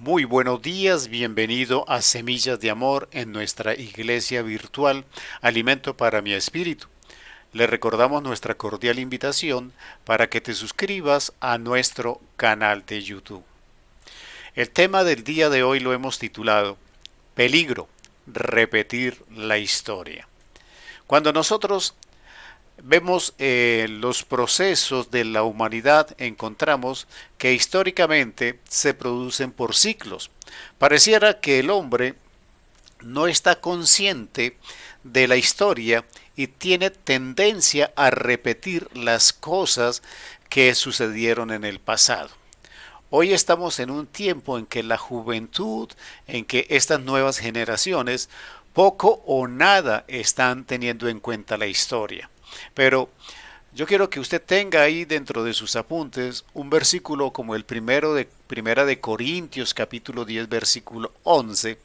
Muy buenos días, bienvenido a Semillas de Amor en nuestra iglesia virtual, Alimento para mi Espíritu. Le recordamos nuestra cordial invitación para que te suscribas a nuestro canal de YouTube. El tema del día de hoy lo hemos titulado Peligro, repetir la historia. Cuando nosotros vemos los procesos de la humanidad, encontramos que históricamente se producen por ciclos. Pareciera que el hombre no está consciente de la historia y tiene tendencia a repetir las cosas que sucedieron en el pasado. Hoy estamos en un tiempo en que la juventud, en que estas nuevas generaciones poco o nada están teniendo en cuenta la historia. Pero yo quiero que usted tenga ahí dentro de sus apuntes un versículo como el primero de Primera de Corintios capítulo 10 versículo 11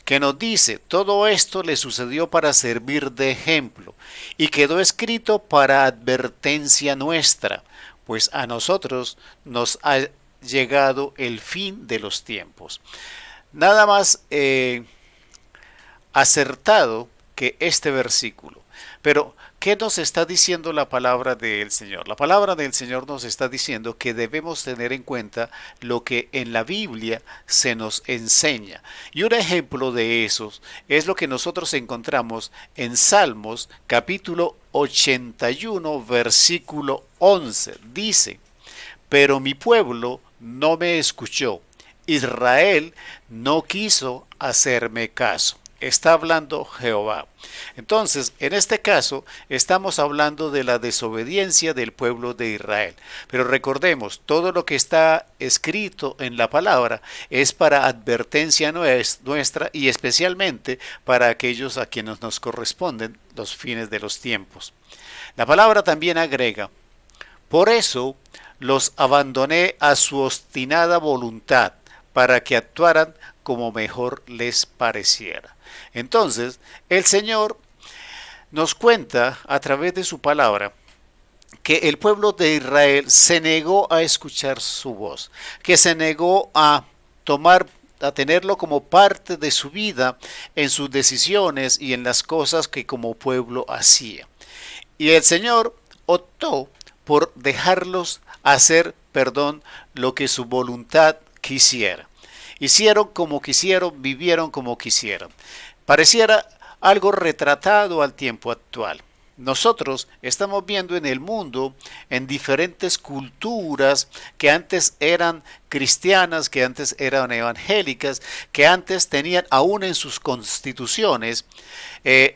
que nos dice: todo esto le sucedió para servir de ejemplo y quedó escrito para advertencia nuestra, pues a nosotros nos ha llegado el fin de los tiempos. Nada más acertado que este versículo. Pero, ¿qué nos está diciendo la palabra del Señor? La palabra del Señor nos está diciendo que debemos tener en cuenta lo que en la Biblia se nos enseña. Y un ejemplo de esos es lo que nosotros encontramos en Salmos capítulo 81 versículo 11. Dice: pero mi pueblo no me escuchó, Israel no quiso hacerme caso. Está hablando Jehová. Entonces, en este caso, estamos hablando de la desobediencia del pueblo de Israel. Pero recordemos, todo lo que está escrito en la palabra es para advertencia nuestra y especialmente para aquellos a quienes nos corresponden los fines de los tiempos. La palabra también agrega: por eso los abandoné a su obstinada voluntad, para que actuaran como mejor les pareciera. Entonces, el Señor nos cuenta a través de su palabra que el pueblo de Israel se negó a escuchar su voz, que se negó a tenerlo como parte de su vida en sus decisiones y en las cosas que como pueblo hacía. Y el Señor optó por dejarlos hacer, lo que su voluntad quisiera. Hicieron como quisieron, vivieron como quisieron. Pareciera algo retratado al tiempo actual. Nosotros estamos viendo en el mundo, en diferentes culturas que antes eran cristianas, que antes eran evangélicas, que antes tenían aún en sus constituciones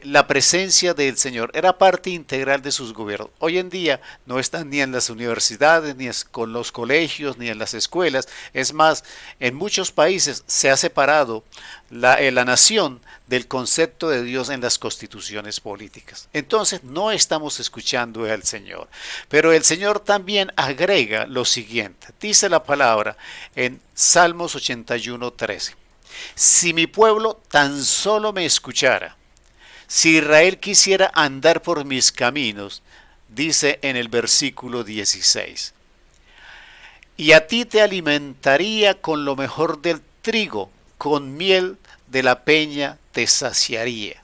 la presencia del Señor, era parte integral de sus gobiernos. Hoy en día no están ni en las universidades, ni con los colegios, ni en las escuelas. Es más, en muchos países se ha separado la nación del concepto de Dios en las constituciones políticas. Entonces no estamos escuchando al Señor. Pero el Señor también agrega lo siguiente. Dice la palabra en Salmos 81:13. Si mi pueblo tan solo me escuchara, si Israel quisiera andar por mis caminos, dice en el versículo 16. Y a ti te alimentaría con lo mejor del trigo, con miel de la peña te saciaría.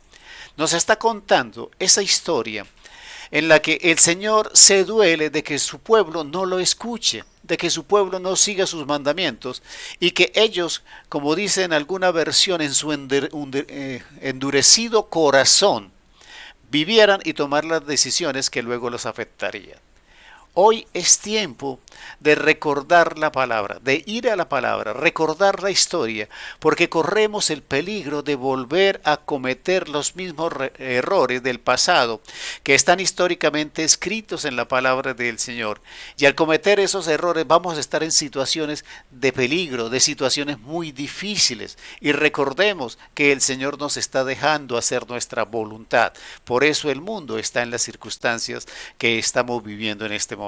Nos está contando esa historia en la que el Señor se duele de que su pueblo no lo escuche, de que su pueblo no siga sus mandamientos y que ellos, como dice en alguna versión, en su endurecido corazón, vivieran y tomar las decisiones que luego los afectarían. Hoy es tiempo de recordar la palabra, de ir a la palabra, recordar la historia, porque corremos el peligro de volver a cometer los mismos errores del pasado que están históricamente escritos en la palabra del Señor. Y al cometer esos errores vamos a estar en situaciones de peligro, de situaciones muy difíciles. Y recordemos que el Señor nos está dejando hacer nuestra voluntad. Por eso el mundo está en las circunstancias que estamos viviendo en este momento.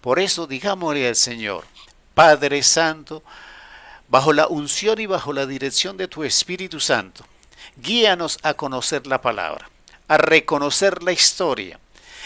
Por eso digámosle al Señor: Padre Santo, bajo la unción y bajo la dirección de tu Espíritu Santo, guíanos a conocer la palabra, a reconocer la historia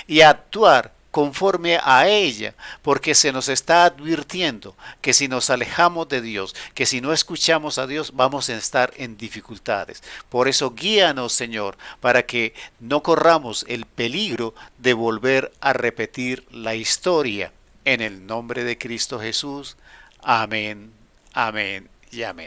y a actuar conforme a ella, porque se nos está advirtiendo que si nos alejamos de Dios, que si no escuchamos a Dios, vamos a estar en dificultades. Por eso guíanos, Señor, para que no corramos el peligro de volver a repetir la historia. En el nombre de Cristo Jesús. Amén, amén y amén.